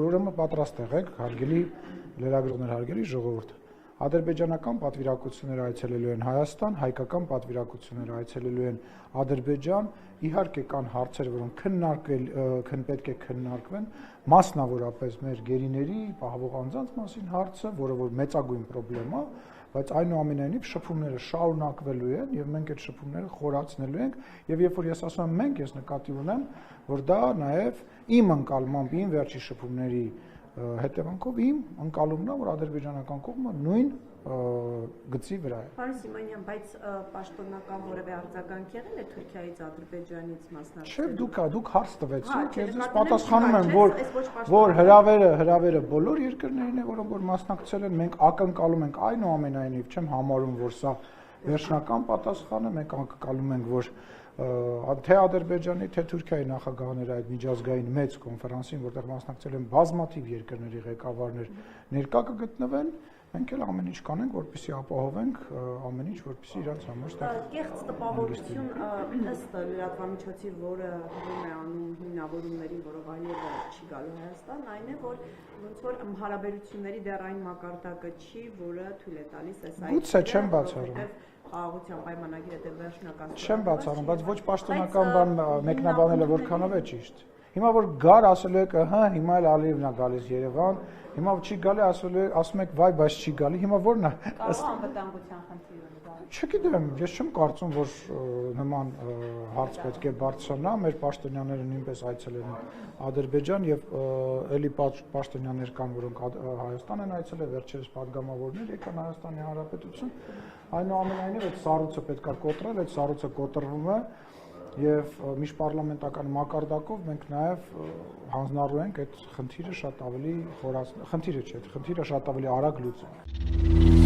ուրեմն պատրաստ եղեք, հարգելի լրագրողներ, հարգելի ժողովուրդ։ Ադրբեջանական պատվիրակությունները այցելելու են Հայաստան, հայկական պատվիրակությունները այցելելու են Ադրբեջան, իհարկե կան հարցեր, որոնք պետք է քննարկվեն, մասնավորապես մեր գերիների պահվող անձանց մասին հարցը, որը որ մեծագույն պրոբլեմ է, բայց այնուամենայնիվ շփումները շարունակվելու են եւ մենք այդ շփումները խորացնելու ենք եւ երբ որ ես ասում եմ մենք, ես նկատի ունեմ, որ դա նաեւ իմ ընկալմամբ իմ վերջի շփումների հետևանքով իմ ընկալումն է, որ ադրբեջանական կողմը նույն գծի վրա է։ Պարոն Սիմոնյան, բայց պաշտոնական որևէ արձագանք եղել է Թուրքիայից, Ադրբեջանից մասնակցելու։ Չէ, դուք հարց տվեցիք, ես ձեզ պատասխանում եմ, որ հրավերը բոլոր երկրներին է, որոնք որ մասնակցել են, մենք ակնկալում ենք այնուամենայնիվ, չեմ համարում, որ սա վերջնական պատասխան է, մենք ակնկալում ենք, որ թե Ադրբեջանի, թե Թուրքիայի նախագահները այդ միջազգային մեծ կոնֆերանսին, որտեղ մասնակցել են բազմաթիվ երկրների ղեկավարներ, ներկա կգտնվեն, մենք էլ ամեն ինչ կանենք, որպեսզի ապահովենք ամեն ինչ, որպեսզի իրանց համար ստեղ կեղծ տպավորություն ըստ լրատվամիջոցի, որը հղում է անում հիմնավորումներին, որով այլևս չի գալու Հայաստան, այն է, որ ոնց որ հարաբերությունների դեռ այն մակարդակը չի, որը թույլ է տալիս այս Գուցե չեմ բացառում։ Խաղաղության պայմանագիրը դեռ վերջնական Չեմ բացառում, բայց ոչ պաշտոնական բան մեկնաբանելը որքանով է ճիշտ։ Հիմա որ գար ասելու եք, ըհը, հիմա էլ Ալիևն է գալիս Երևան, հիմա չի գալի ասում եք, վայ, բայց չի գալի, հիմա ո՞րն է։ Կարող անվտանգության խնդիր ունի։ Չգիտեմ, ես չեմ կարծում, որ նման հարց պետք է բարձրանա, մեր պաշտոնյաները նույնպես այցելել են Ադրբեջան եւ էլի պաշտոնյաներ կան, որոնք Հայաստան են այցելել, վերջերս падգամավորներ եկան Հայաստանի Հանրապետություն, այնուամենայնիվ այդ սառույցը պետք է կոտրել, այդ սառույցը կոտրվում է եւ միջպառլամենտական մակարդակով մենք նաեւ հանձնառու ենք այդ խնդիրը շատ ավելի խորացնել, խնդիրը չէ, խնդիրը շատ ավելի արագ լուծել։